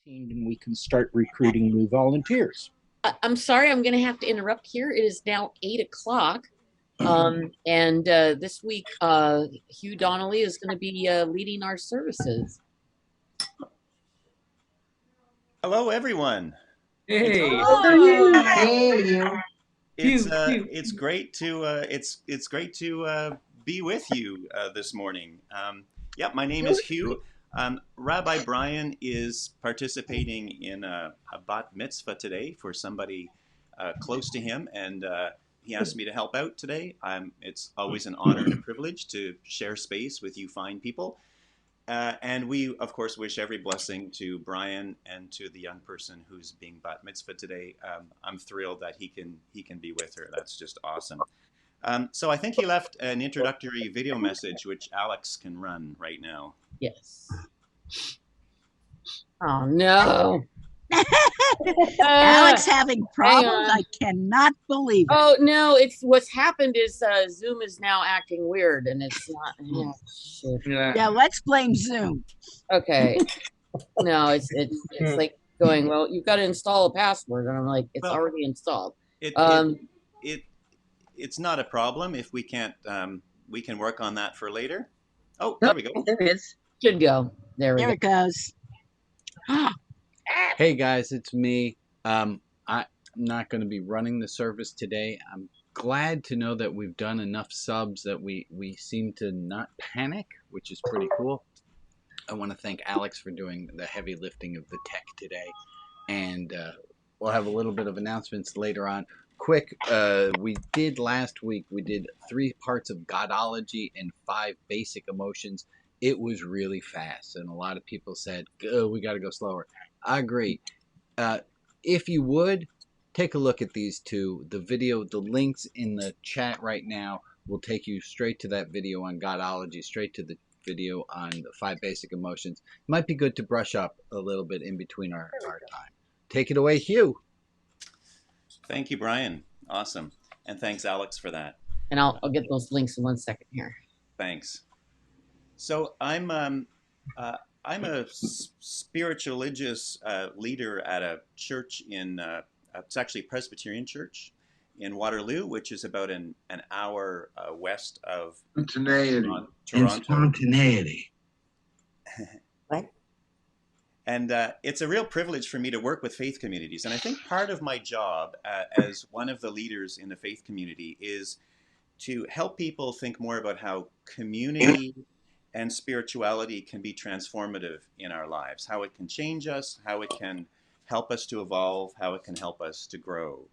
quarantined and we can start recruiting new volunteers. I'm sorry, I'm going to have to interrupt here. It is now 8 o'clock. And this week, Hugh Donnelly is going to be leading our services. Hello, everyone. Hey. It's great to be with you this morning. My name is Hugh. Rabbi Brian is participating in a bat mitzvah today for somebody close to him, and he asked me to help out today. It's always an honor and a privilege to share space with you fine people. And we, of course, wish every blessing to Brian and to the young person who's being bat mitzvah today. I'm thrilled that he can be with her. That's just awesome. So I think he left an introductory video message, which Alex can run right now. Yes. Oh, no. Alex having problems? I cannot believe it. Oh, no. It's what's happened is Zoom is now acting weird, and it's not. Oh, shit. Yeah, let's blame Zoom. Okay. No, it's like going, well, you've got to install a password. And I'm like, it's already installed. It's not a problem if we can't, we can work on that for later. Oh, there we go. There it is. Should go. There it goes. Hey guys, it's me. I'm not going to be running the service today. I'm glad to know that we've done enough subs that we seem to not panic, which is pretty cool. I want to thank Alex for doing the heavy lifting of the tech today. And we'll have a little bit of announcements later on. Quick, we did last week, we did 3 parts of Godology and 5 basic emotions. It was really fast, and a lot of people said, oh, we got to go slower. I agree. If you would, take a look at these 2. The video, the links in the chat right now will take you straight to that video on Godology, straight to the video on the 5 basic emotions. Might be good to brush up a little bit in between our time. Take it away, Hugh. Thank you, Brian. Awesome. And thanks, Alex, for that. And I'll get those links in 1 second here. Thanks. So I'm a spiritual religious leader at a church in, it's actually a Presbyterian church in Waterloo, which is about an hour west of Toronto. Spontaneity. What? And it's a real privilege for me to work with faith communities. And I think part of my job as one of the leaders in the faith community is to help people think more about how community and spirituality can be transformative in our lives, how it can change us, how it can help us to evolve, how it can help us to grow.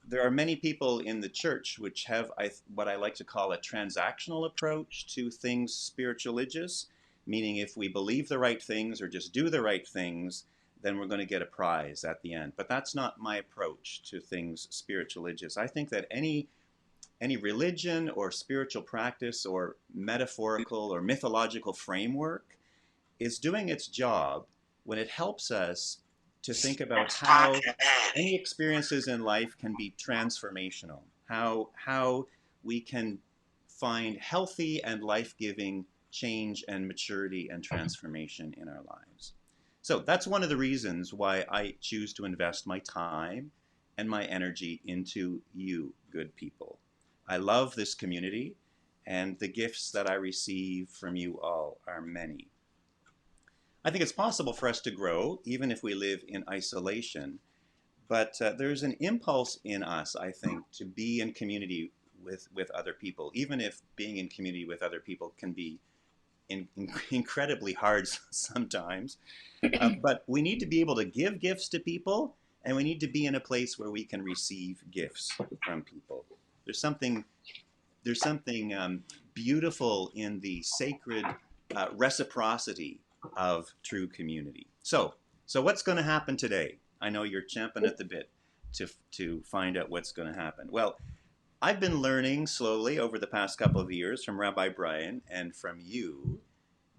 There are many people in the church which have what I like to call a transactional approach to things spiritual religious, meaning if we believe the right things or just do the right things, then we're going to get a prize at the end. But that's not my approach to things spiritual religious. I think that any religion or spiritual practice or metaphorical or mythological framework is doing its job when it helps us to think about how any experiences in life can be transformational, how we can find healthy and life-giving change and maturity and transformation in our lives. So that's one of the reasons why I choose to invest my time and my energy into you, good people. I love this community, and the gifts that I receive from you all are many. I think it's possible for us to grow, even if we live in isolation, but there's an impulse in us, I think, to be in community with other people, even if being in community with other people can be incredibly hard sometimes. But we need to be able to give gifts to people, and we need to be in a place where we can receive gifts from people. There's something beautiful in the sacred reciprocity of true community. So what's going to happen today? I know you're champing at the bit to find out what's going to happen. Well, I've been learning slowly over the past couple of years from Rabbi Brian and from you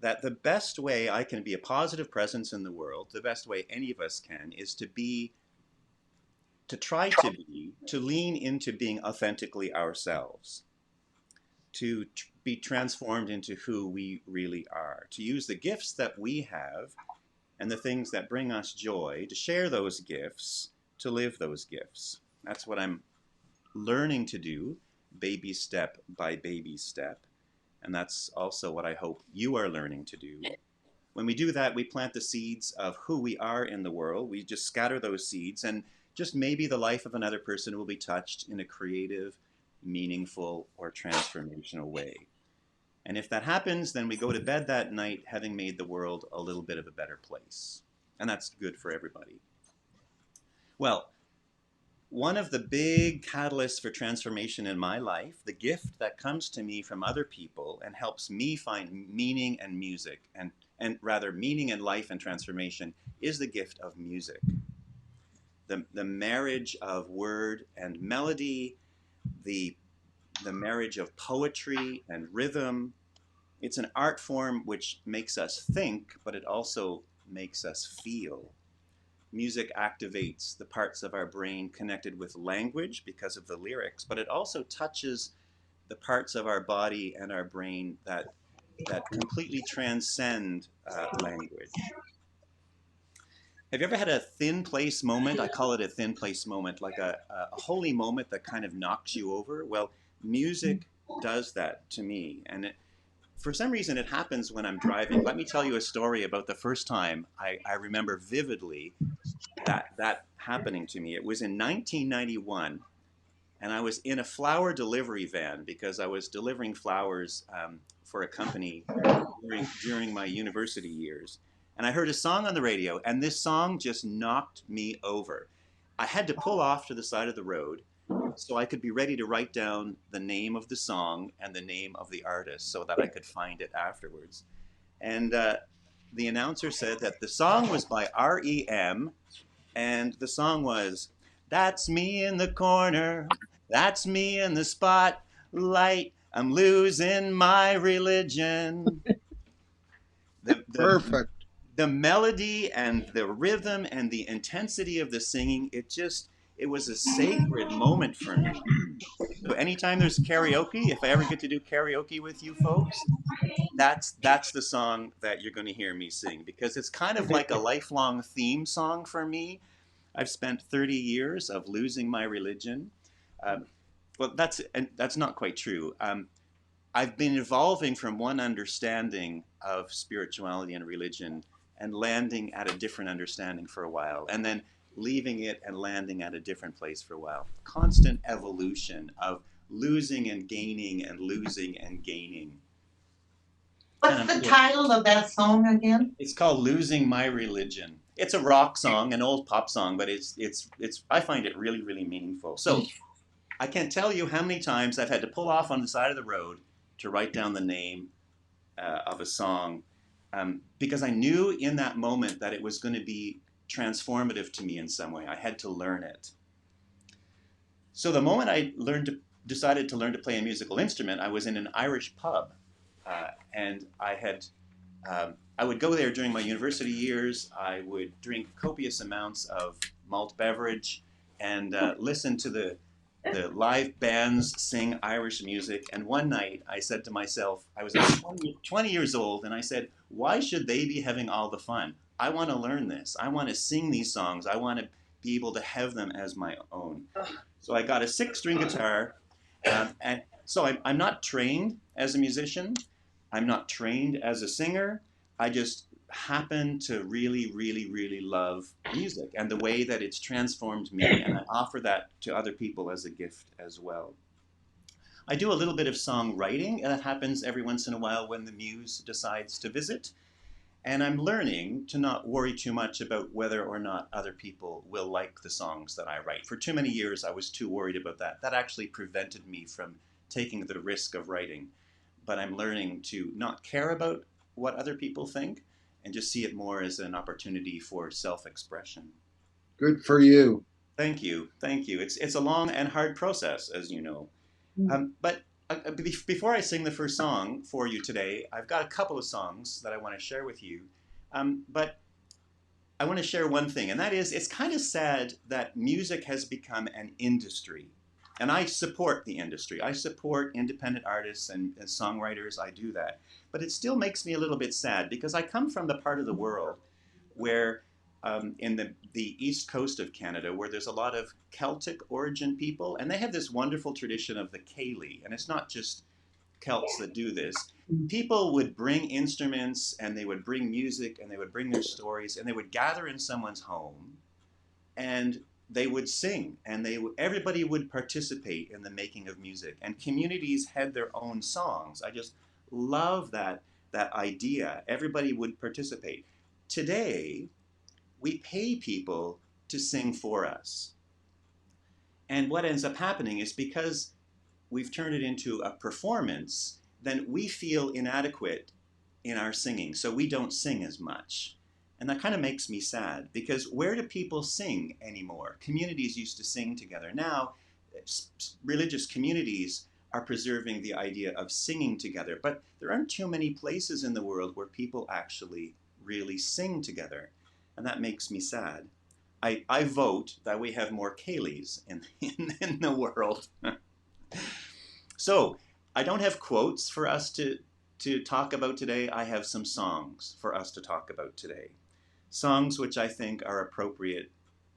that the best way I can be a positive presence in the world, the best way any of us can, is to lean into being authentically ourselves, to be transformed into who we really are, to use the gifts that we have and the things that bring us joy, to share those gifts, to live those gifts. That's what I'm learning to do, baby step by baby step. And that's also what I hope you are learning to do. When we do that, we plant the seeds of who we are in the world. We just scatter those seeds, and just maybe the life of another person will be touched in a creative, meaningful, or transformational way. And if that happens, then we go to bed that night having made the world a little bit of a better place. And that's good for everybody. Well, one of the big catalysts for transformation in my life, the gift that comes to me from other people and helps me find meaning and music, and rather meaning in life and transformation, is the gift of music. The marriage of word and melody, the marriage of poetry and rhythm. It's an art form which makes us think, but it also makes us feel. Music activates the parts of our brain connected with language because of the lyrics, but it also touches the parts of our body and our brain that completely transcend language. Have you ever had a thin place moment? I call it a thin place moment, like a holy moment that kind of knocks you over. Well, music does that to me. And for some reason, it happens when I'm driving. Let me tell you a story about the first time I remember vividly that happening to me. It was in 1991, and I was in a flower delivery van because I was delivering flowers for a company during my university years. And I heard a song on the radio, and this song just knocked me over. I had to pull off to the side of the road so I could be ready to write down the name of the song and the name of the artist so that I could find it afterwards. And the announcer said that the song was by REM, and the song was, "That's me in the corner, that's me in the spotlight, I'm losing my religion." Perfect. The melody and the rhythm and the intensity of the singing, it was a sacred moment for me. So anytime there's karaoke, if I ever get to do karaoke with you folks, that's the song that you're going to hear me sing, because it's kind of like a lifelong theme song for me. I've spent 30 years of losing my religion. Well, that's not quite true. I've been evolving from one understanding of spirituality and religion and landing at a different understanding for a while, and then leaving it and landing at a different place for a while. Constant evolution of losing and gaining and losing and gaining. What's the title of that song again? It's called "Losing My Religion." It's a rock song, an old pop song, but it's I find it really, really meaningful. So I can't tell you how many times I've had to pull off on the side of the road to write down the name of a song, because I knew in that moment that it was going to be transformative to me in some way. I had to learn it. So the moment I decided to learn to play a musical instrument, I was in an Irish pub, and I would go there during my university years. I would drink copious amounts of malt beverage and listen to the live bands sing Irish music. And one night I said to myself, I was 20 years old, and I said, why should they be having all the fun? I want to learn this. I want to sing these songs. I want to be able to have them as my own. So I got a 6-string guitar, and so I'm not trained as a musician. I'm not trained as a singer. I just happen to really, really, really love music and the way that it's transformed me, and I offer that to other people as a gift as well. I do a little bit of songwriting, and that happens every once in a while when the muse decides to visit, and I'm learning to not worry too much about whether or not other people will like the songs that I write. For too many years, I was too worried about that. That actually prevented me from taking the risk of writing, but I'm learning to not care about what other people think and just see it more as an opportunity for self-expression. Good for you. Thank you. Thank you. It's a long and hard process, as you know. But before I sing the first song for you today, I've got a couple of songs that I want to share with you. But I want to share one thing, and that is, it's kind of sad that music has become an industry. And I support the industry. I support independent artists and songwriters. I do that. But it still makes me a little bit sad, because I come from the part of the world where in the east coast of Canada, where there's a lot of Celtic origin people, and they have this wonderful tradition of the Ceilidh, and it's not just Celts that do this. People would bring instruments, and they would bring music, and they would bring their stories, and they would gather in someone's home, and they would sing, and everybody would participate in the making of music, and communities had their own songs. I just love that idea. Everybody would participate. Today, we pay people to sing for us. And what ends up happening is, because we've turned it into a performance, then we feel inadequate in our singing, so we don't sing as much. And that kind of makes me sad, because where do people sing anymore? Communities used to sing together. Now, religious communities are preserving the idea of singing together, but there aren't too many places in the world where people actually really sing together, and that makes me sad. I vote that we have more Ceilidhs in the world. So, I don't have quotes for us to talk about today. I have some songs for us to talk about today. Songs which I think are appropriate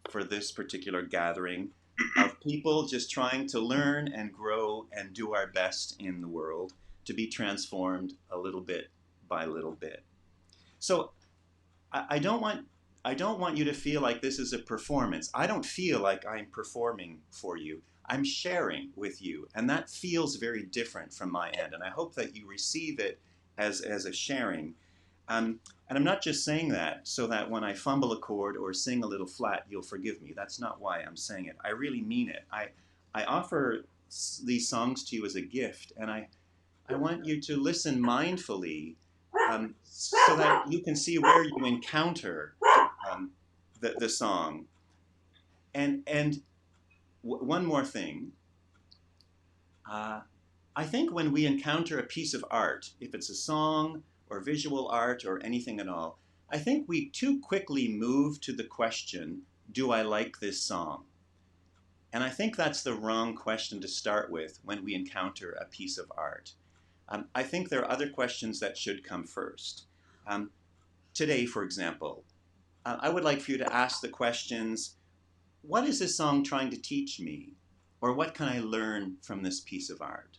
for this particular gathering of people just trying to learn and grow and do our best in the world to be transformed a little bit by little bit. So I don't want you to feel like this is a performance. I don't feel like I'm performing for you. I'm sharing with you, and that feels very different from my end, and I hope that you receive it as a sharing. And I'm not just saying that so that when I fumble a chord or sing a little flat, you'll forgive me. That's not why I'm saying it. I really mean it. I offer these songs to you as a gift, and I want you to listen mindfully so that you can see where you encounter the song. And one more thing. I think when we encounter a piece of art, if it's a song or visual art or anything at all, I think we too quickly move to the question, do I like this song? And I think that's the wrong question to start with when we encounter a piece of art. I think there are other questions that should come first. Today, for example, I would like for you to ask the questions, what is this song trying to teach me? Or what can I learn from this piece of art?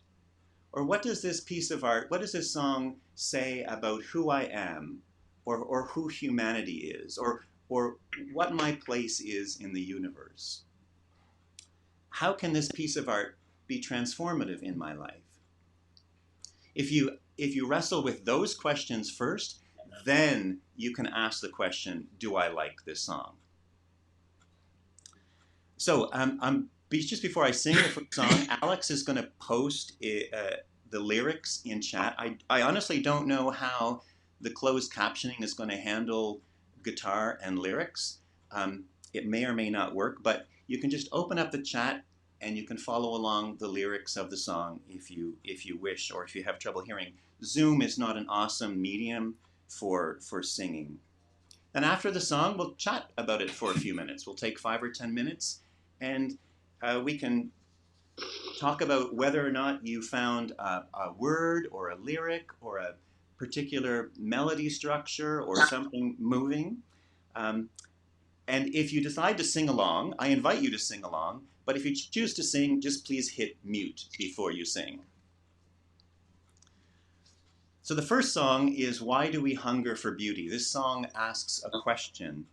Or what does this song say about who I am, or who humanity is, or what my place is in the universe? How can this piece of art be transformative in my life? If you wrestle with those questions first, then you can ask the question, do I like this song? So just before I sing the first song, Alex is going to post the lyrics in chat. I honestly don't know how the closed captioning is going to handle guitar and lyrics. It may or may not work, but you can just open up the chat and you can follow along the lyrics of the song if you wish, or if you have trouble hearing. Zoom is not an awesome medium for singing. And after the song, we'll chat about it for a few minutes. We'll take 5 or 10 minutes, and we can talk about whether or not you found a word or a lyric or a particular melody structure or something moving. And if you decide to sing along, I invite you to sing along. But if you choose to sing, just please hit mute before you sing. So the first song is Why Do We Hunger for Beauty? This song asks a question.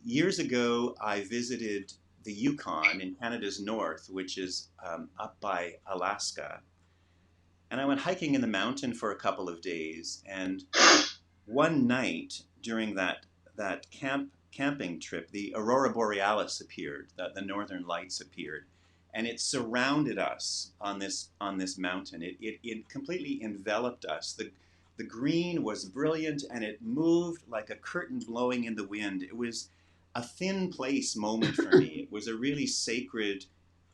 Years ago, I visited the Yukon in Canada's north, which is up by Alaska. And I went hiking in the mountain for a couple of days. And one night during that camping trip, the Aurora Borealis appeared, the northern lights appeared. And it surrounded us on this mountain. It completely enveloped us. The green was brilliant, and it moved like a curtain blowing in the wind. It was a thin place moment for me. It was a really sacred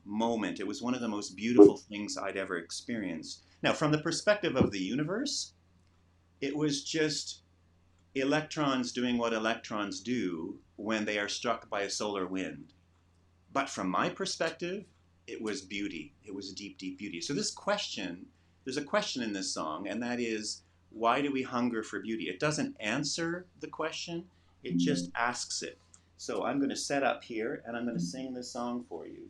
moment. It was one of the most beautiful things I'd ever experienced. Now, from the perspective of the universe, it was just electrons doing what electrons do when they are struck by a solar wind. But from my perspective, it was beauty. It was deep, deep beauty. So there's a question in this song, and that is, why do we hunger for beauty? It doesn't answer the question. It just asks it. So I'm going to set up here and I'm going to sing this song for you.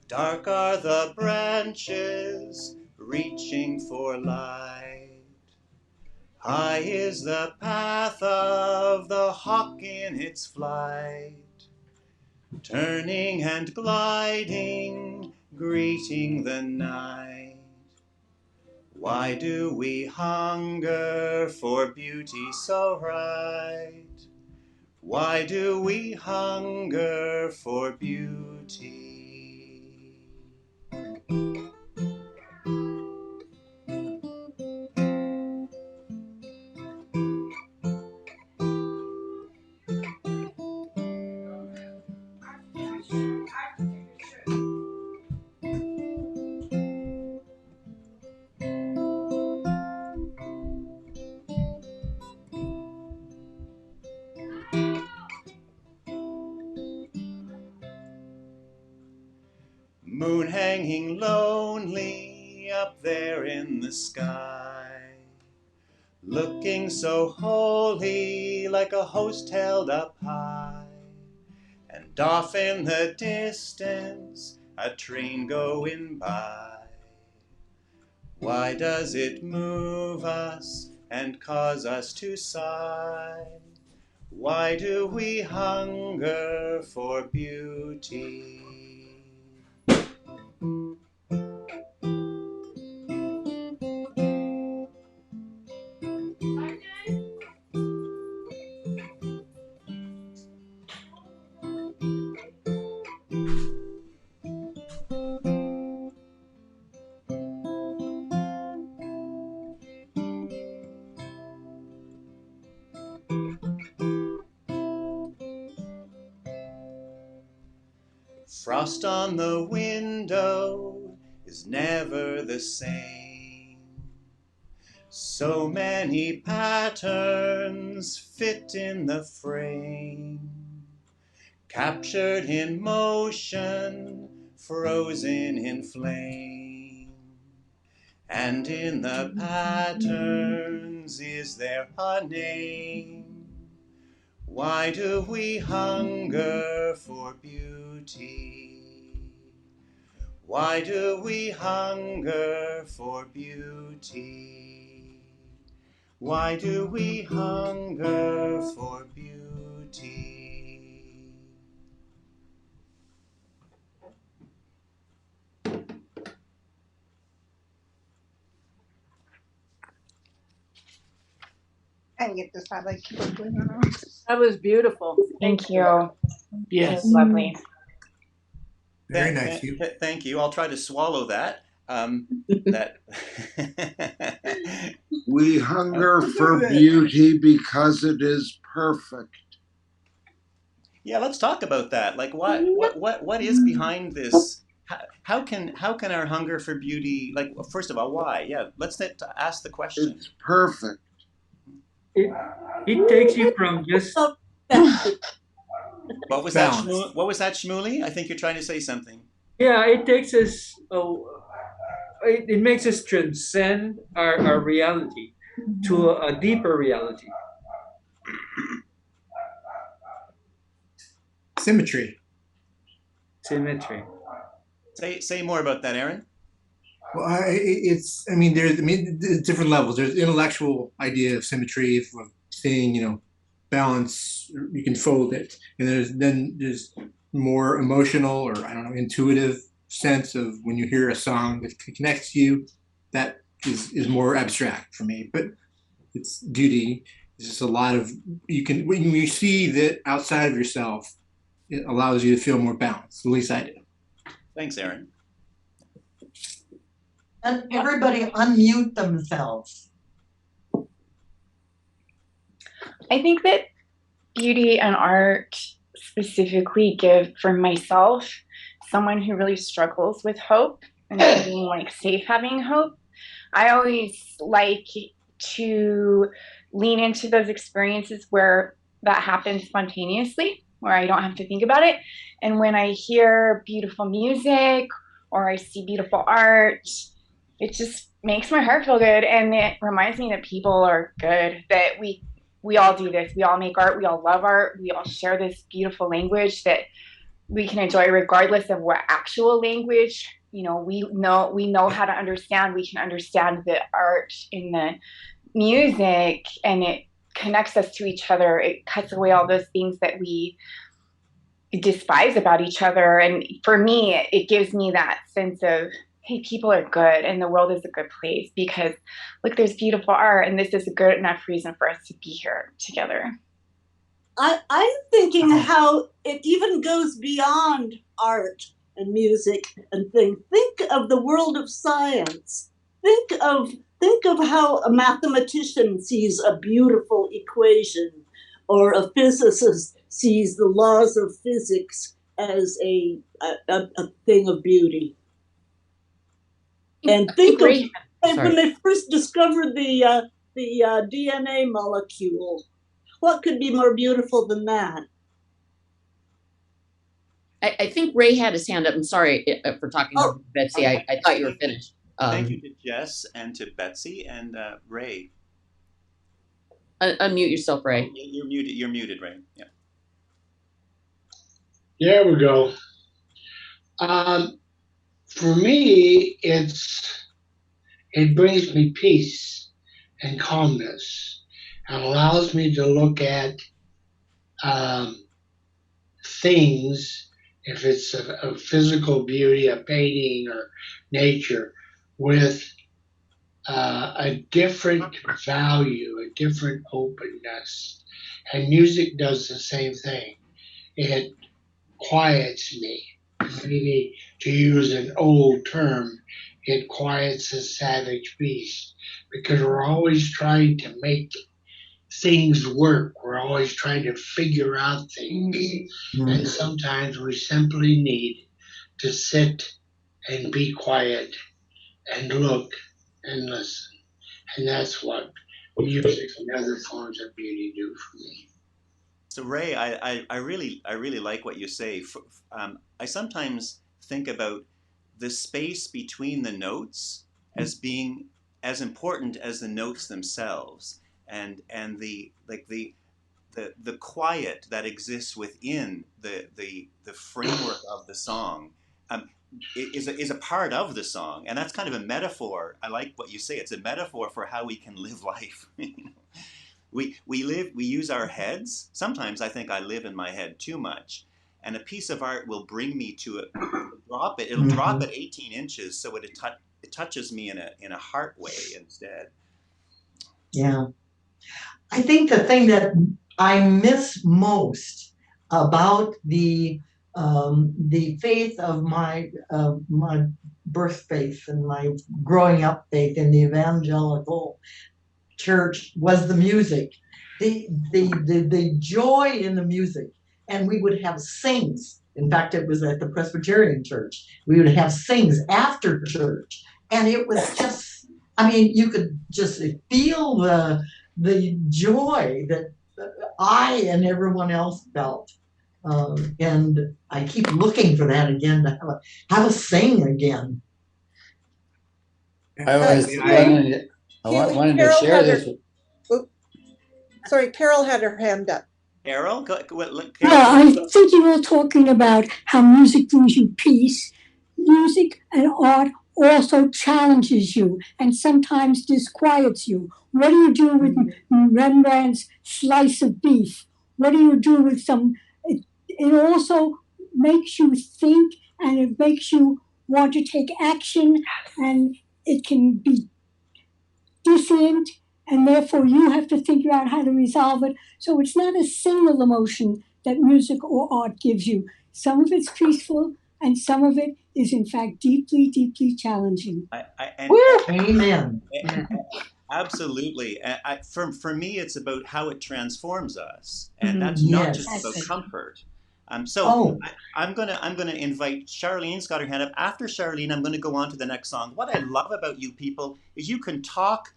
Dark are the branches reaching for light. High is the path of the hawk in its flight, turning and gliding, greeting the night. Why do we hunger for beauty so bright? Why do we hunger for beauty? Moon hanging lonely up there in the sky, looking so holy like a host held up high. And off in the distance a train going by. Why does it move us and cause us to sigh? Why do we hunger for beauty? Frost on the window is never the same. So many patterns fit in the frame, captured in motion, frozen in flame. And in the patterns is there a name? Why do we hunger for beauty? Why do we hunger for beauty? Why do we hunger for beauty? And get this out like That was beautiful. Thank you. Yes. That's lovely. Very nice. Thank you. I'll try to swallow that. We hunger for beauty because it is perfect. Yeah, let's talk about that. Like, what is behind this? How can our hunger for beauty? Like, first of all, why? Yeah, let's ask the question. It's perfect. It takes you from just What was balance. that? What was that, Shmuley? I think you're trying to say something. Yeah, it takes us. It makes us transcend our reality to a deeper reality. Symmetry. Symmetry. Say more about that, Aaron. Well, there's different levels. There's intellectual idea of symmetry, of saying, balance, you can fold it. And there's more emotional or, intuitive sense of when you hear a song that connects to you, that is more abstract for me. But it's beauty. It's just a lot of, when you see that outside of yourself, it allows you to feel more balanced. At least I do. Thanks, Aaron. And everybody unmute themselves. I think that beauty and art specifically give, for myself, someone who really struggles with hope and being like safe having hope. I always like to lean into those experiences where that happens spontaneously, where I don't have to think about it. And when I hear beautiful music or I see beautiful art, it just makes my heart feel good. And it reminds me that people are good, that we all do this. We all make art. We all love art. We all share this beautiful language that we can enjoy regardless of what actual language, we know how to understand. We can understand the art in the music, and it connects us to each other. It cuts away all those things that we despise about each other. And for me, it gives me that sense of, hey, people are good and the world is a good place because look, there's beautiful art and this is a good enough reason for us to be here together. I'm thinking how it even goes beyond art and music and things. Think of the world of science. Think of how a mathematician sees a beautiful equation, or a physicist sees the laws of physics as a thing of beauty. And think of when they first discovered the DNA molecule. What could be more beautiful than that? I think Ray had his hand up. I'm sorry for talking to Betsy. I thought you were finished. Thank you to Jess and to Betsy and Ray. Unmute yourself, Ray. Oh, you're muted. You're muted, Ray. Yeah. There we go. For me, it brings me peace and calmness, and allows me to look at things, if it's a physical beauty, a painting or nature, with a different value, a different openness. And music does the same thing. It quiets me. Maybe to use an old term, it quiets the savage beast, because we're always trying to make things work. We're always trying to figure out things. Mm-hmm. And sometimes we simply need to sit and be quiet and look and listen. And that's what music and other forms of beauty do for me. So Ray, I really like what you say. I sometimes think about the space between the notes as being as important as the notes themselves, and the quiet that exists within the framework of the song is a part of the song, and that's kind of a metaphor. I like what you say. It's a metaphor for how we can live life. We use our heads. Sometimes I think I live in my head too much, and a piece of art will bring me to it. It'll drop at 18 inches, so it touches me in a heart way instead. Yeah, I think the thing that I miss most about the faith of my birth faith and my growing up faith in the evangelical church was the music, the joy in the music. And we would have sings. In fact, it was at the Presbyterian church. We would have sings after church, and it was just, I mean, you could just feel the joy that I and everyone else felt. And I keep looking for that again, to have a sing again. I wanted to share this. Sorry, Carol had her hand up. Carol? Yeah, I think you were talking about how music brings you peace. Music and art also challenges you and sometimes disquiets you. What do you do with Rembrandt's Slice of Beef? What do you do with it also makes you think, and it makes you want to take action, and it can be dissonant, and therefore you have to figure out how to resolve it. So it's not a single emotion that music or art gives you. Some of it's peaceful, and some of it is, in fact, deeply, deeply challenging. Amen. Absolutely. For me, it's about how it transforms us, and that's not just about comfort. I'm gonna invite Charlene's got her hand up. After Charlene, I'm gonna go on to the next song. What I love about you people is you can talk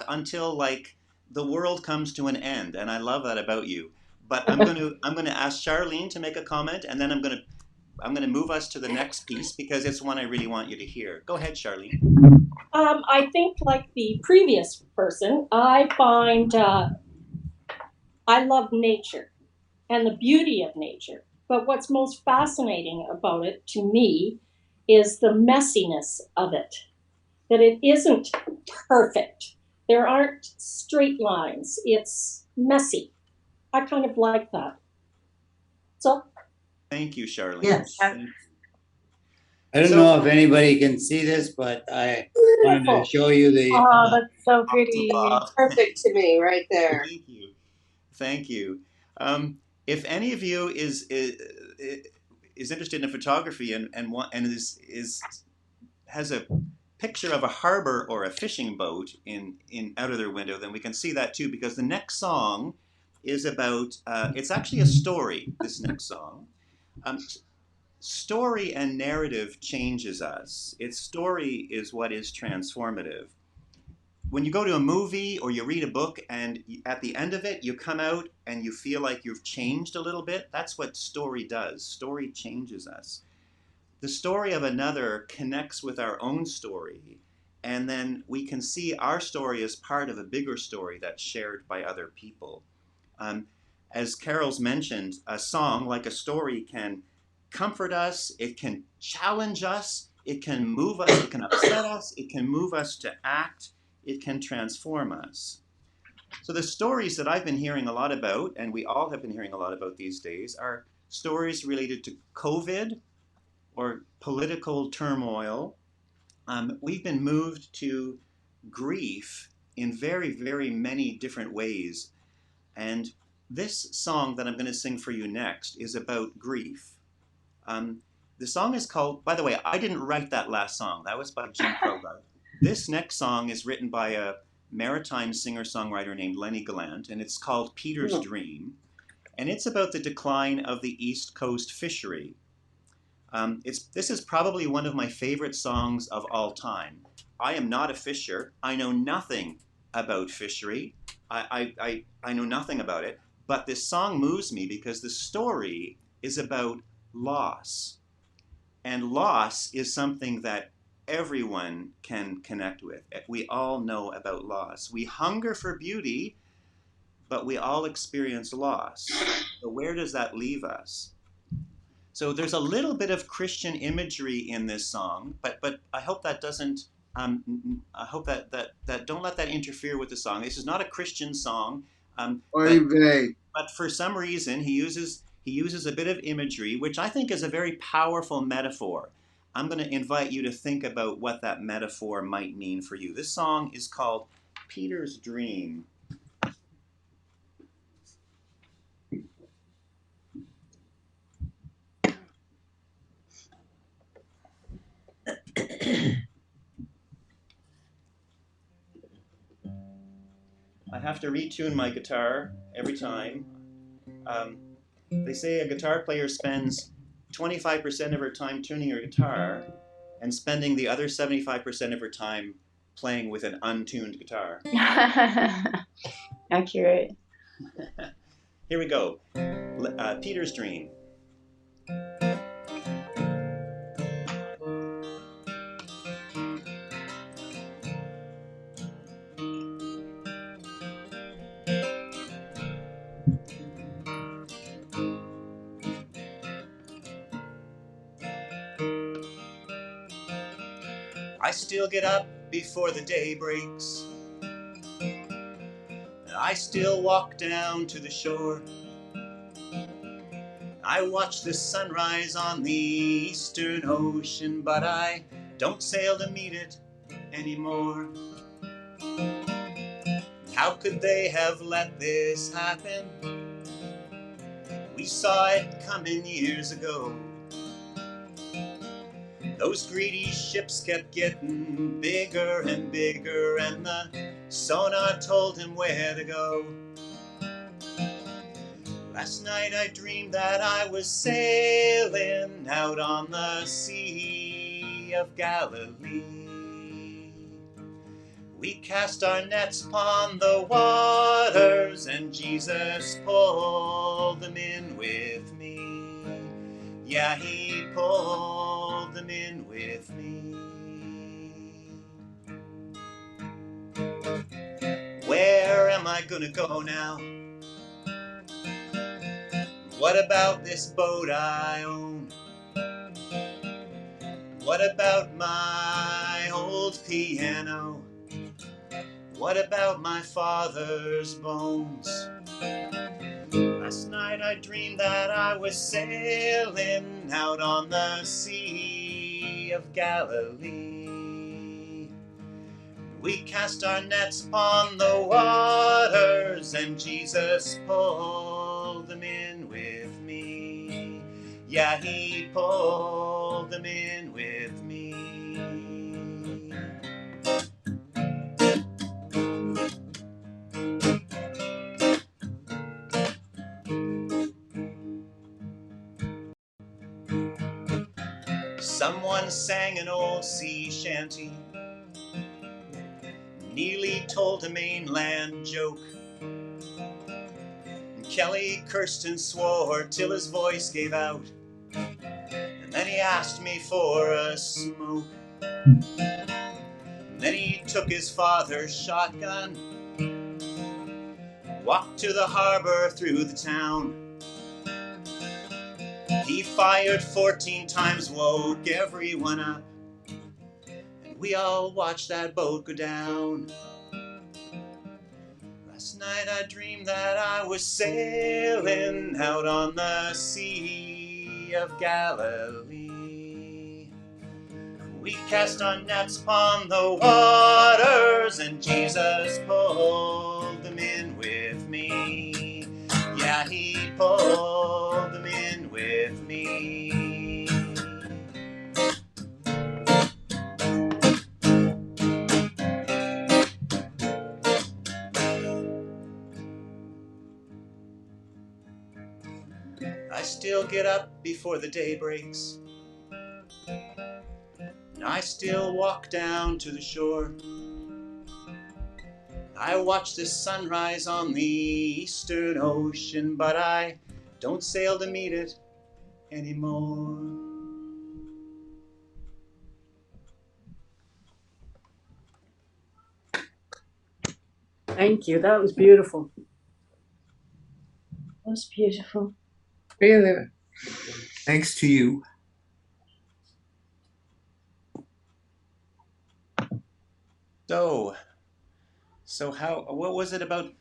until like the world comes to an end, and I love that about you. But I'm gonna ask Charlene to make a comment, and then I'm gonna move us to the next piece because it's one I really want you to hear. Go ahead, Charlene. I think, like the previous person, I find I love nature and the beauty of nature. But what's most fascinating about it to me is the messiness of it, that it isn't perfect. There aren't straight lines. It's messy. I kind of like that. So. Thank you, Charlene. Yes. I don't know if anybody can see this, but I wanted to show you the. Oh, that's so pretty. Perfect to me, right there. Thank you. Thank you. If any of you is interested in photography and has a picture of a harbor or a fishing boat in out of their window, then we can see that too, because the next song is about it's actually a story. This next song. Story and narrative changes us. Its story is what is transformative. When you go to a movie or you read a book and at the end of it, you come out and you feel like you've changed a little bit, that's what story does. Story changes us. The story of another connects with our own story, and then we can see our story as part of a bigger story that's shared by other people. As Carol's mentioned, a song, like a story, can comfort us, it can challenge us, it can move us, it can upset us, it can move us to act, it can transform us. So the stories that I've been hearing a lot about, and we all have been hearing a lot about these days, are stories related to COVID or political turmoil. We've been moved to grief in very, very many different ways. And this song that I'm going to sing for you next is about grief. The song is called, by the way, I didn't write that last song. That was by Jim Crow. This next song is written by a maritime singer-songwriter named Lenny Gallant, and it's called Peter's Dream. And it's about the decline of the East Coast fishery. This is probably one of my favorite songs of all time. I am not a fisher. I know nothing about fishery. I know nothing about it. But this song moves me because the story is about loss. And loss is something that everyone can connect with. We all know about loss. We hunger for beauty, but we all experience loss. So where does that leave us? So there's a little bit of Christian imagery in this song, but I hope that doesn't. I hope that don't let that interfere with the song. This is not a Christian song, but for some reason he uses a bit of imagery, which I think is a very powerful metaphor. I'm going to invite you to think about what that metaphor might mean for you. This song is called Peter's Dream. I have to retune my guitar every time. They say a guitar player spends 25% of her time tuning her guitar and spending the other 75% of her time playing with an untuned guitar. Accurate. Here we go. Peter's Dream. I still get up before the day breaks, and I still walk down to the shore. I watch the sunrise on the eastern ocean, but I don't sail to meet it anymore. How could they have let this happen? We saw it coming years ago. Those greedy ships kept getting bigger and bigger, and the sonar told him where to go. Last night I dreamed that I was sailing out on the Sea of Galilee. We cast our nets upon the waters, and Jesus pulled them in with me. Yeah, he pulled them in with me. Where am I gonna go now? What about this boat I own? What about my old piano? What about my father's bones? Last night I dreamed that I was sailing out on the Sea of Galilee. We cast our nets upon the waters, and Jesus pulled them in with me. Yeah, he pulled them in with me. Someone sang an old sea shanty, Neely told a mainland joke, and Kelly cursed and swore till his voice gave out, and then he asked me for a smoke. And then he took his father's shotgun, walked to the harbor through the town. He fired 14 times, woke everyone up, and we all watched that boat go down. Last night I dreamed that I was sailing out on the Sea of Galilee. We cast our nets upon the waters, and Jesus pulled them in with me. Yeah, he pulled them in with me. I still get up before the day breaks, and I still walk down to the shore. I watch the sunrise on the Eastern Ocean, but I don't sail to meet it anymore. Thank you. That was beautiful. That was beautiful. Really? Thanks to you. So what was it about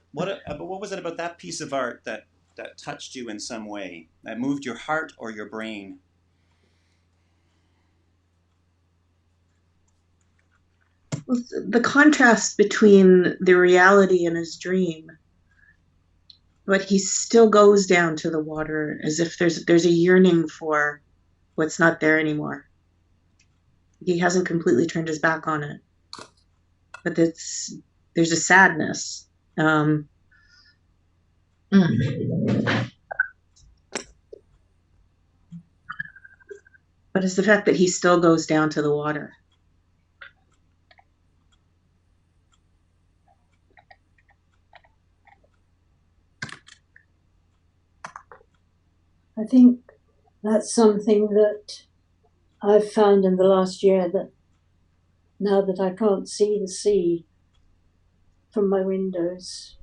that piece of art that touched you in some way, that moved your heart or your brain? Well, the contrast between the reality and his dream, but he still goes down to the water as if there's a yearning for what's not there anymore. He hasn't completely turned his back on it, but there's a sadness. But it's the fact that he still goes down to the water. I think that's something that I've found in the last year, that now that I can't see the sea from my windows,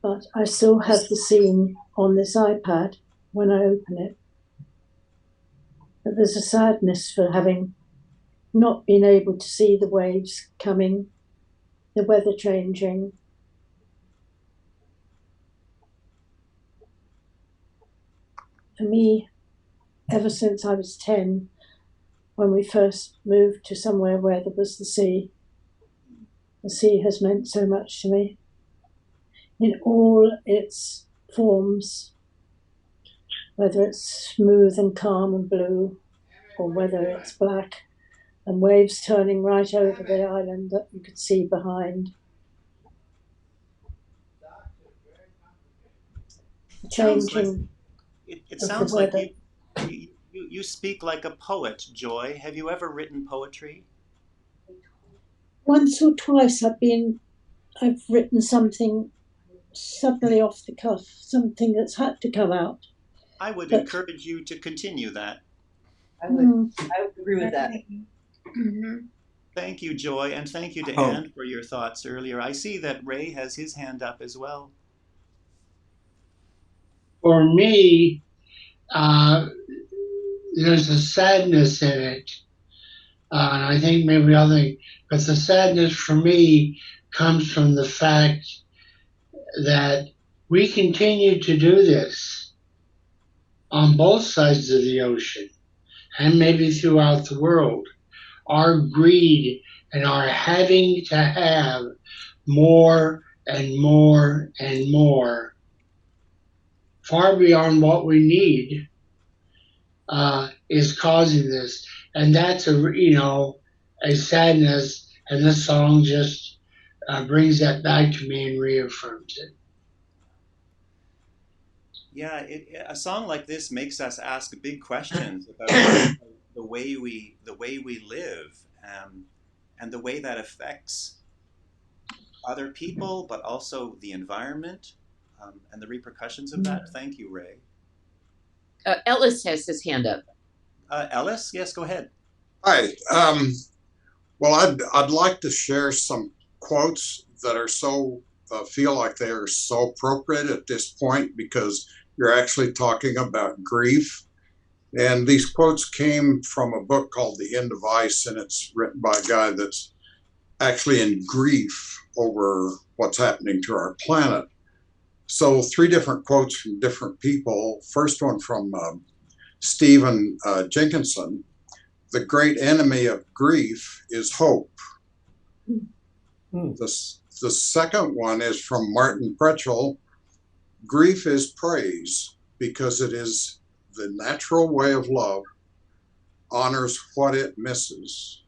but I still have the scene on this iPad when I open it. But there's a sadness for having not been able to see the waves coming, the weather changing. For me, ever since I was 10, when we first moved to somewhere where there was the sea has meant so much to me in all its forms, whether it's smooth and calm and blue, or whether it's black and waves turning right over the island that you could see behind. Changing. It sounds like you speak like a poet, Joy. Have you ever written poetry? Once or twice I've written something suddenly off the cuff, something that's had to come out. I would encourage you to continue that. I would agree with that. Thank you, Joy, and thank you to Anne for your thoughts earlier. I see that Ray has his hand up as well. For me, there's a sadness in it. And I think maybe other thing, but the sadness for me comes from the fact that we continue to do this on both sides of the ocean and maybe throughout the world. Our greed and our having to have more and more and more, far beyond what we need, is causing this. And that's a sadness, and this song just brings that back to me and reaffirms it. Yeah, a song like this makes us ask big questions about the way we live, and the way that affects other people, but also the environment, and the repercussions of that. Thank you, Ray. Ellis has his hand up. Ellis, yes, go ahead. Hi. Well, I'd like to share some quotes that are feel like they are so appropriate at this point, because you're actually talking about grief. And these quotes came from a book called The End of Ice, and it's written by a guy that's actually in grief over what's happening to our planet. So 3 different quotes from different people. First one from Stephen Jenkinson. The great enemy of grief is hope. The second one is from Martin Pretchell. Grief is praise because it is the natural way of love, honors what it misses.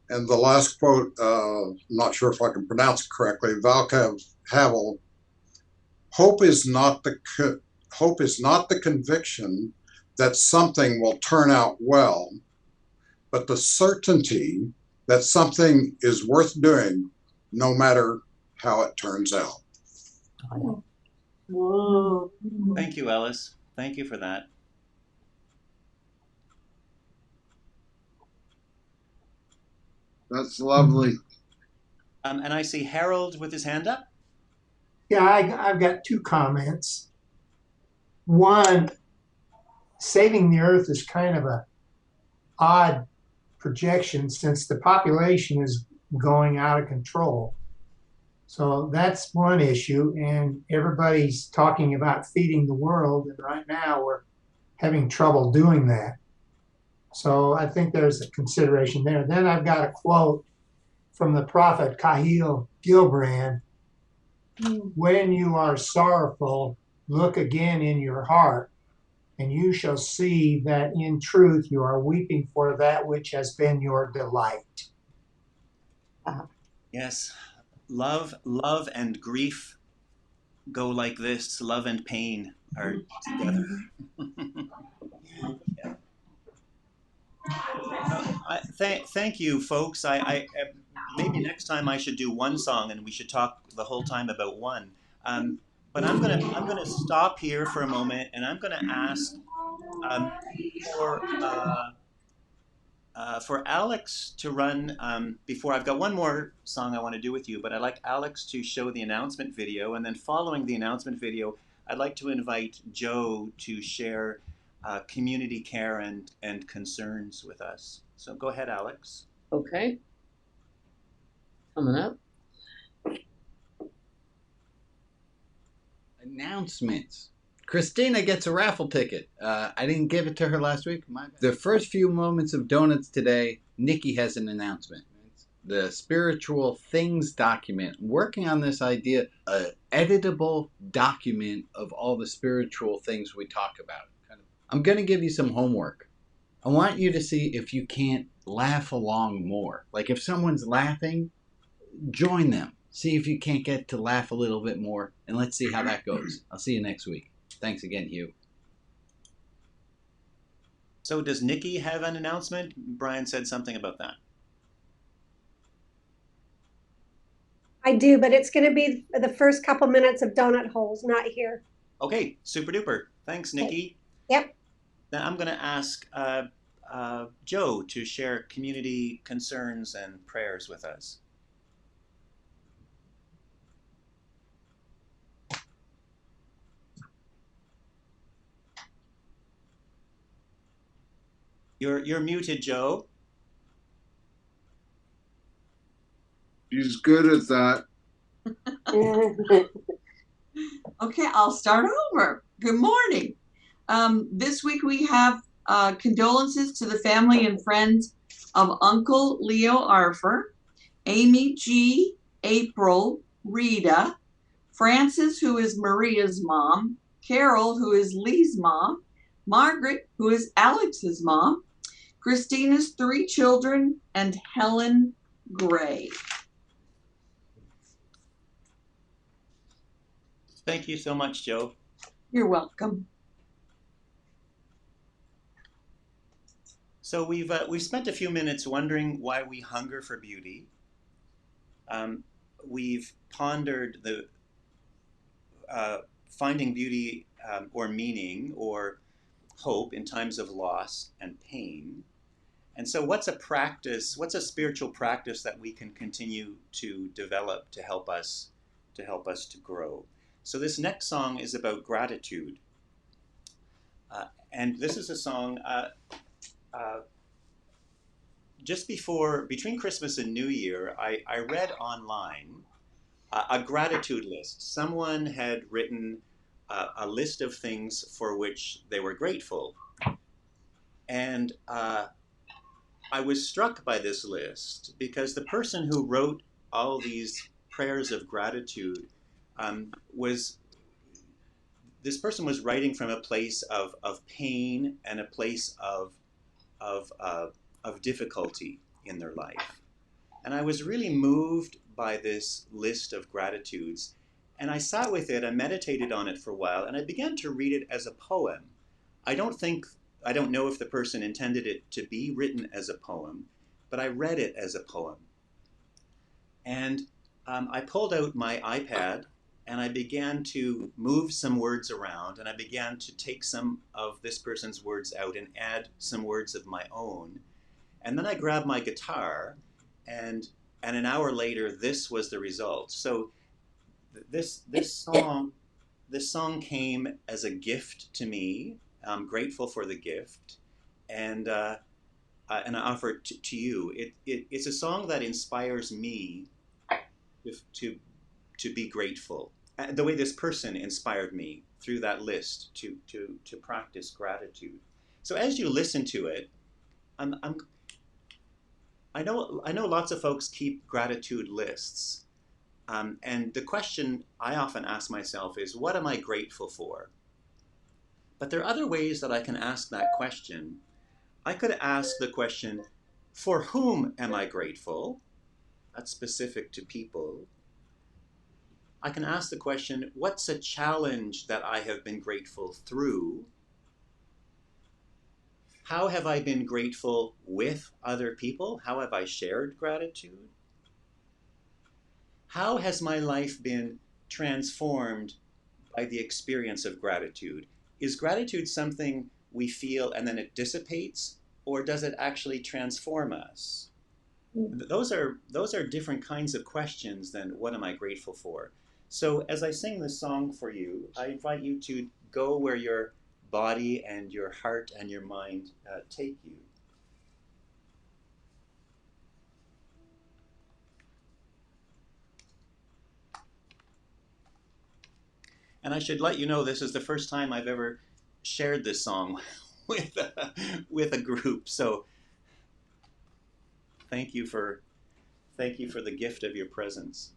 And the last quote, I'm not sure if I can pronounce it correctly, Václav Havel. Hope is not the conviction that something will turn out well, but the certainty that something is worth doing no matter how it turns out. Whoa. Thank you, Ellis. Thank you for that. That's lovely. And I see Harold with his hand up. Yeah, I've got 2 comments. One, saving the earth is kind of a odd projection since the population is going out of control. So that's one issue, and everybody's talking about feeding the world, and right now we're having trouble doing that. So I think there's a consideration there. Then I've got a quote from the prophet Cahill Gilbrand. When you are sorrowful, look again in your heart, and you shall see that in truth you are weeping for that which has been your delight. Yes, love and grief go like this. Love and pain are together. Thank you, folks. I maybe next time I should do one song, and we should talk the whole time about one. But I'm gonna stop here for a moment, and I'm gonna ask for Alex to run before. I've got one more song I want to do with you, but I'd like Alex to show the announcement video, and then following the announcement video, I'd like to invite Joe to share community care and concerns with us. So go ahead, Alex. Okay. Coming up. Announcements. Christina gets a raffle ticket. I didn't give it to her last week. The first few moments of donuts today, Nikki has an announcement. the spiritual things document, working on this idea, editable document of all the spiritual things we talk about. I'm going to give you some homework. I want you to see if you can't laugh along more. Like if someone's laughing, join them. See if you can't get to laugh a little bit more, and let's see how that goes. I'll see you next week. Thanks again, Hugh. So does Nikki have an announcement? Brian said something about that. I do, but it's going to be the first couple minutes of donut holes, not here. Okay, super duper. Thanks, Nikki. Yep. Then I'm going to ask Joe to share community concerns and prayers with us. You're muted, Joe. He's good at that. Okay, I'll start over. Good morning. This week we have condolences to the family and friends of Uncle Leo Arfer, Amy G, April, Rita, Frances, who is Maria's mom, Carol, who is Lee's mom, Margaret, who is Alex's mom, Christina's 3 children, and Helen Gray. Thank you so much, Joe. You're welcome. So we've spent a few minutes wondering why we hunger for beauty. We've pondered the finding beauty or meaning or hope in times of loss and pain. And so what's a practice, what's a spiritual practice that we can continue to develop to help us to grow? So this next song is about gratitude. And this is a song just between Christmas and New Year, I read online a gratitude list. Someone had written a list of things for which they were grateful. And I was struck by this list because the person who wrote all these prayers of gratitude this person was writing from a place of pain and a place of difficulty in their life. And I was really moved by this list of gratitudes. And I sat with it, I meditated on it for a while, and I began to read it as a poem. I don't know if the person intended it to be written as a poem, but I read it as a poem. And I pulled out my iPad and I began to move some words around, and I began to take some of this person's words out and add some words of my own. And then I grabbed my guitar, and an hour later, this was the result. So this song came as a gift to me. I'm grateful for the gift, and I offer it to you. It's a song that inspires me to be grateful. The way this person inspired me through that list to practice gratitude. So as you listen to it, I know lots of folks keep gratitude lists, and the question I often ask myself is, what am I grateful for? But there are other ways that I can ask that question. I could ask the question, for whom am I grateful? That's specific to people. I can ask the question, what's a challenge that I have been grateful through? How have I been grateful with other people? How have I shared gratitude? How has my life been transformed by the experience of gratitude? Is gratitude something we feel and then it dissipates, or does it actually transform us? Those are different kinds of questions than what am I grateful for? So as I sing this song for you, I invite you to go where your body and your heart and your mind take you. And I should let you know, this is the first time I've ever shared this song with a group. So thank you for Thank you for the gift of your presence.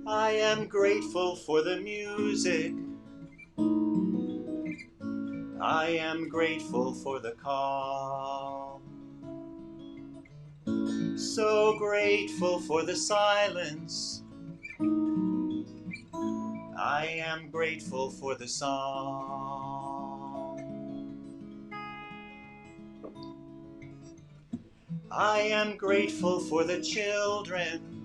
I am grateful for the music. I am grateful for the calm. So grateful for the silence. I am grateful for the song. I am grateful for the children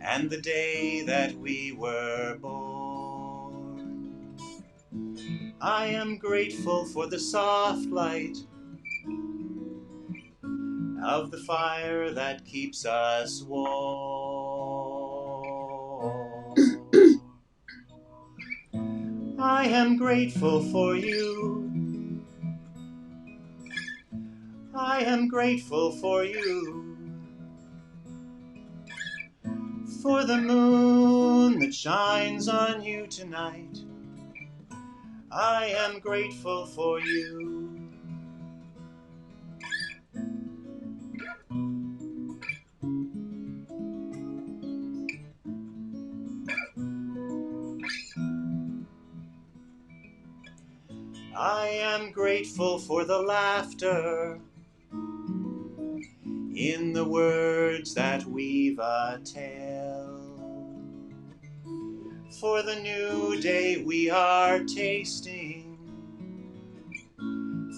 and the day that we were born. I am grateful for the soft light of the fire that keeps us warm. I am grateful for you. I am grateful for you. For the moon that shines on you tonight. I am grateful for you. I am grateful for the laughter in the words that weave a tale. For the new day we are tasting,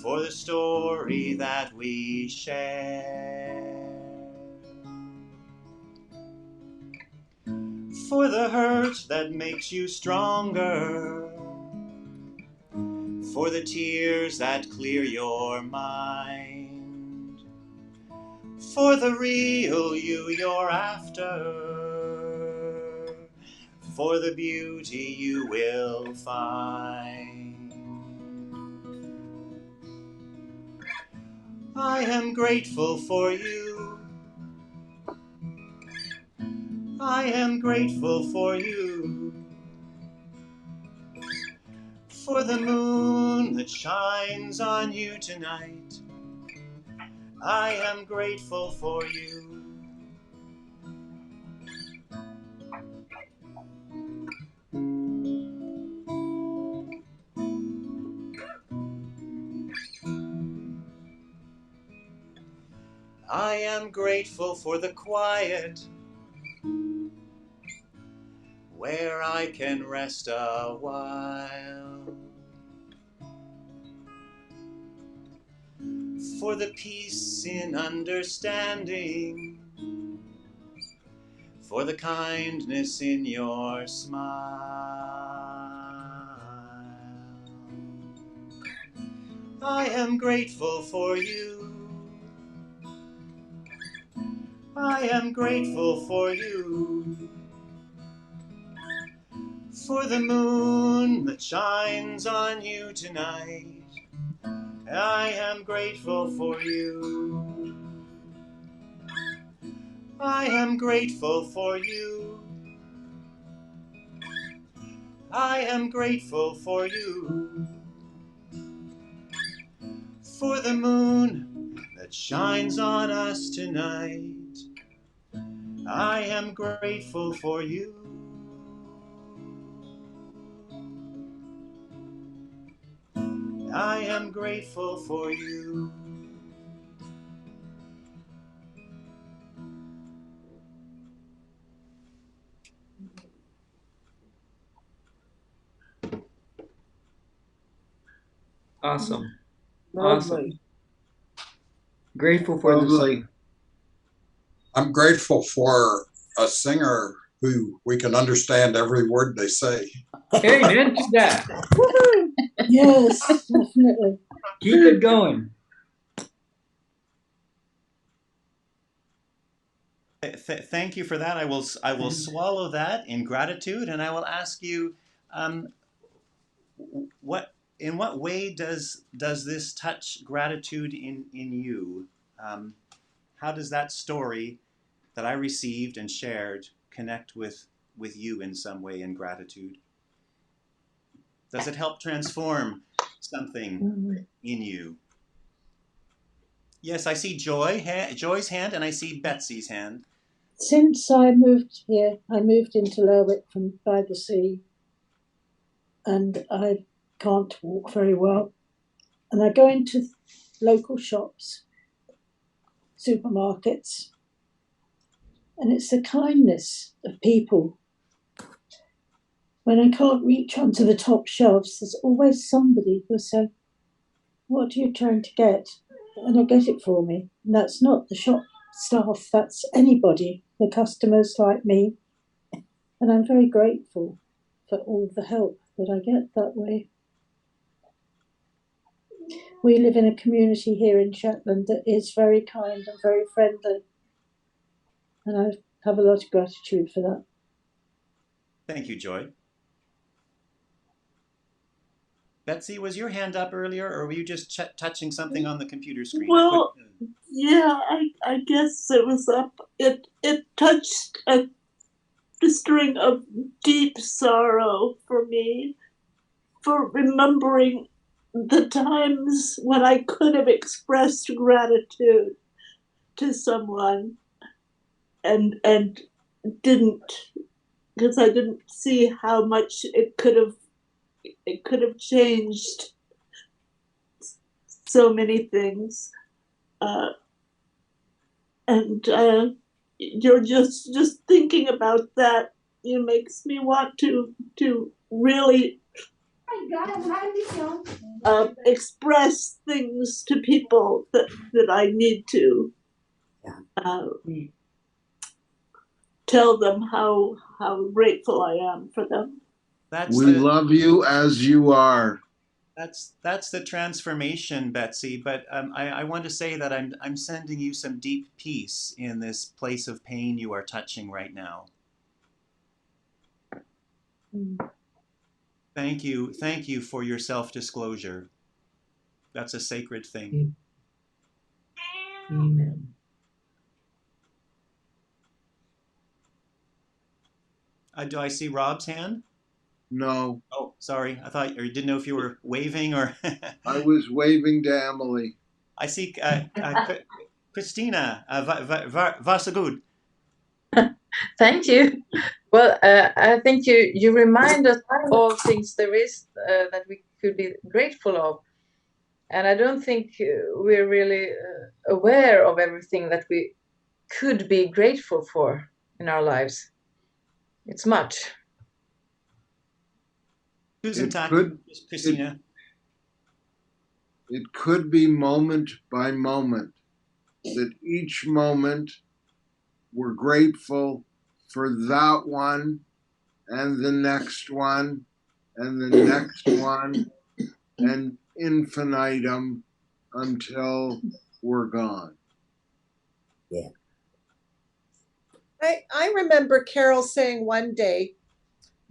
for the story that we share. For the hurt that makes you stronger, for the tears that clear your mind, for the real you you're after, for the beauty you will find. I am grateful for you. I am grateful for you. For the moon that shines on you tonight. I am grateful for you. I am grateful for the quiet, where I can rest a while. For the peace in understanding, for the kindness in your smile. I am grateful for you. I am grateful for you. For the moon that shines on you tonight. I am grateful for you. I am grateful for you. I am grateful for you. For the moon that shines on us tonight. I am grateful for you. I am grateful for you. Awesome. Lovely. Awesome. Grateful for the Lovely. song. I'm grateful for a singer who we can understand every word they say. Amen to that. Yes, definitely. Keep it going. Thank you for that. I will swallow that in gratitude, and I will ask you, in what way does this touch gratitude in you? how does that story that I received and shared connect with you in some way in gratitude? Does it help transform something in you? Yes, I see Joy's hand, and I see Betsy's hand. Since I moved here, I moved into Lerwick from by the sea, and I can't walk very well. And I go into local shops, supermarkets, and it's the kindness of people. When I can't reach onto the top shelves, there's always somebody who'll say, "What are you trying to get?" And they'll get it for me. And that's not the shop staff, that's anybody, the customers like me. And I'm very grateful for all the help that I get that way. We live in a community here in Shetland that is very kind and very friendly. And I have a lot of gratitude for that. Thank you, Joy. Betsy, was your hand up earlier, or were you just touching something on the computer screen? Well, yeah, I guess it was up. It touched a string of deep sorrow for me, for remembering the times when I could have expressed gratitude to someone and didn't, because I didn't see how much it could have changed so many things. You're just thinking about that, it makes me want to really express things to people that I need to tell them how grateful I am for them. We love you as you are. That's the transformation, Betsy. But I want to say that I'm sending you some deep peace in this place of pain you are touching right now. Thank you for your self-disclosure. That's a sacred thing. Amen. Do I see Rob's hand? No. Oh, sorry. I thought, or you didn't know if you were waving or. I was waving to Emily. I see Christina. Varsågod. Thank you. Well, I think you remind us all things there is that we could be grateful of. And I don't think we're really aware of everything that we could be grateful for in our lives. It's much. Christina. It could be moment by moment, that each moment we're grateful for that one and the next one and the next one and infinitum until we're gone. Yeah. I remember Carol saying one day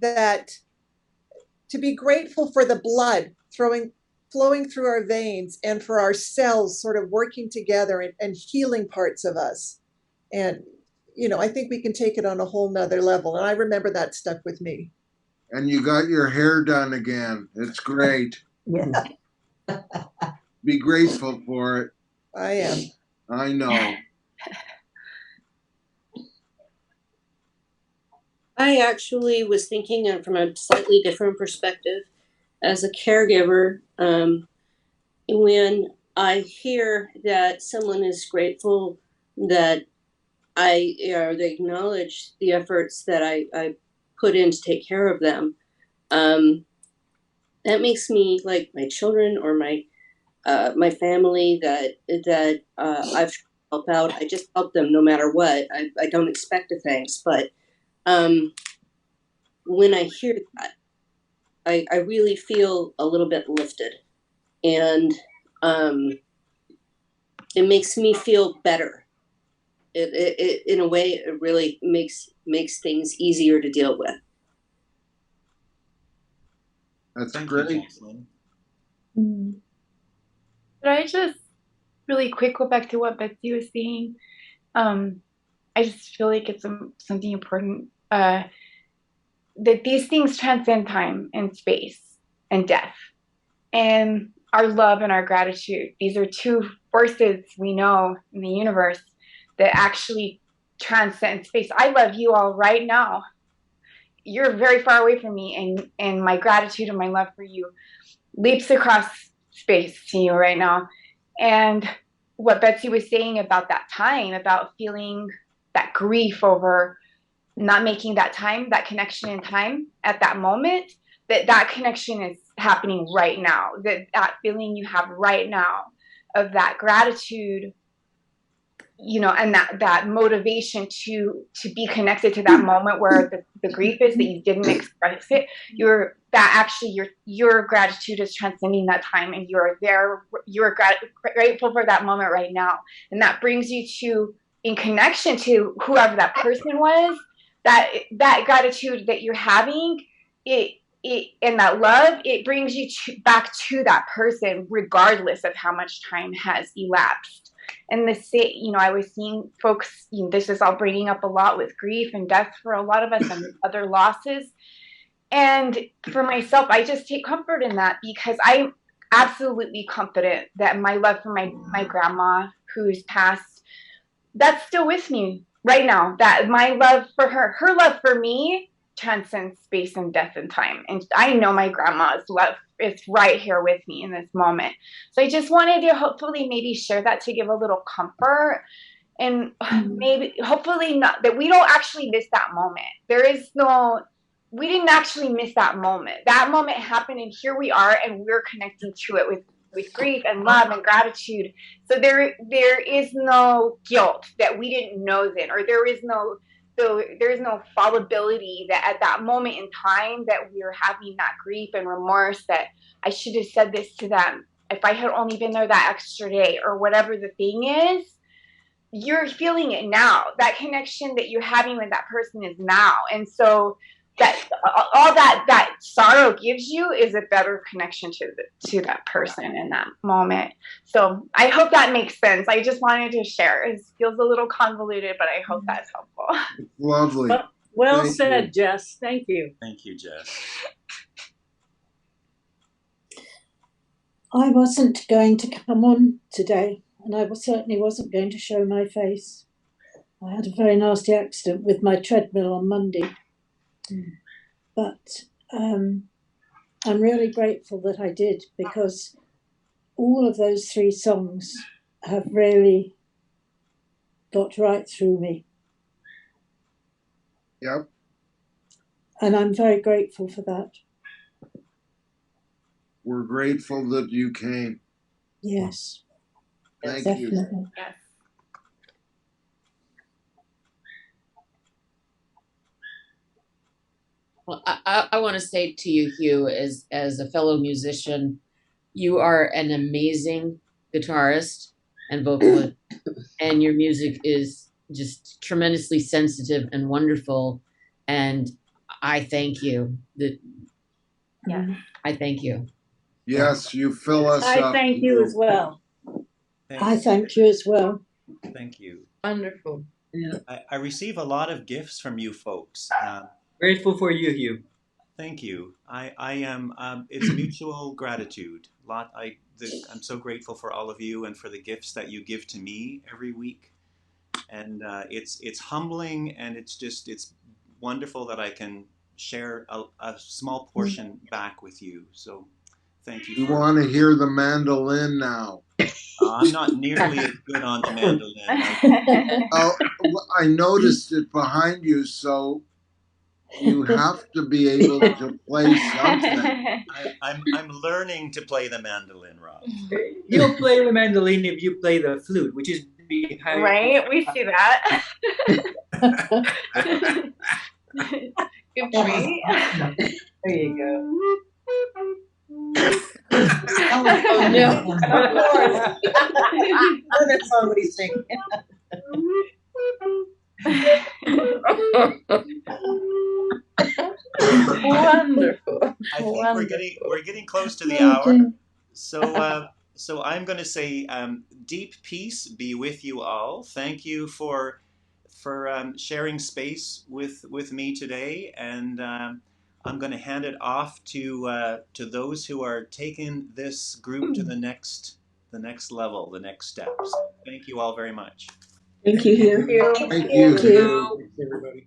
that to be grateful for the blood flowing through our veins and for our cells sort of working together and healing parts of us. And, I think we can take it on a whole nother level. And I remember that stuck with me. And you got your hair done again. It's great. Yeah. Be grateful for it. I am. I know. I actually was thinking from a slightly different perspective. As a caregiver, when I hear that someone is grateful that they acknowledge the efforts that I put in to take care of them, that makes me like my children or my family that I've helped out. I just help them no matter what. I don't expect a thanks, but when I hear that, I really feel a little bit lifted, and it makes me feel better. It in a way, it really makes things easier to deal with. That's great. Could I just really quick go back to what Betsy was saying? I just feel like it's something important, that these things transcend time and space and death, and our love and our gratitude. These are two forces we know in the universe that actually transcend space. I love you all right now. You're very far away from me, and my gratitude and my love for you leaps across space to you right now. And what Betsy was saying about that time, about feeling that grief over not making that time, that connection in time at that moment, that connection is happening right now. That feeling you have right now of that gratitude, you know, and that motivation to be connected to that moment where the grief is, that you didn't express it, your gratitude is transcending that time, and you're grateful for that moment right now, and that brings you to, in connection to whoever that person was, that gratitude that you're having, it and that love, it brings you back to that person regardless of how much time has elapsed. And you know, I was seeing folks, you know, this is all bringing up a lot with grief and death for a lot of us and other losses. And for myself, I just take comfort in that, because I'm absolutely confident that my love for my grandma who's passed, that's still with me right now. That my love for her love for me transcends space and death and time. And I know my grandma's love is right here with me in this moment. So I just wanted to hopefully maybe share that, to give a little comfort, and maybe hopefully not that we don't actually miss that moment. We didn't actually miss that moment. That moment happened, and here we are, and we're connecting to it with grief and love and gratitude. So there is no guilt that we didn't know then, or there is no fallibility that at that moment in time that we're having that grief and remorse, that I should have said this to them if I had only been there that extra day, or whatever the thing is. You're feeling it now. That connection that you're having with that person is now. And so that all that sorrow gives you is a better connection to that person in that moment. So I hope that makes sense. I just wanted to share. It feels a little convoluted, but I hope that's helpful. Lovely. Well Thank said, you. Jess. Thank you. Thank you, Jess. I wasn't going to come on today, and I certainly wasn't going to show my face. I had a very nasty accident with my treadmill on Monday. But I'm really grateful that I did, because all of those 3 songs have really got right through me. Yep. And I'm very grateful for that. We're grateful that you came. Yes. Thank definitely. you. Yes. Well, I want to say to you, Hugh, as a fellow musician, you are an amazing guitarist and vocalist, and your music is just tremendously sensitive and wonderful. And I thank you. I thank you. Yes, you fill us I up. thank you as well. I thank you as well. Thank you. Wonderful. Yeah. I receive a lot of gifts from you folks. Grateful for you, Hugh. Thank you. I am. It's mutual gratitude. I'm so grateful for all of you and for the gifts that you give to me every week. And it's humbling, and it's wonderful that I can share a small portion back with you. So thank you. We want to hear the mandolin now. I'm not nearly as good on the mandolin. Oh, I noticed it behind you, so you have to be able to play something. I'm learning to play the mandolin, Rob. You'll play the mandolin if you play the flute, which is behind. Right? We see that. Good treat. There you go. Oh, no. Of course. That song we sing. Wonderful. I think we're getting close to the hour. So So I'm going to say deep peace be with you all. Thank you for sharing space with me today, and I'm going to hand it off to those who are taking this group to the next level, the next steps. Thank you all very much. Thank you, Hugh. Thank you. Thank you. Thanks, everybody.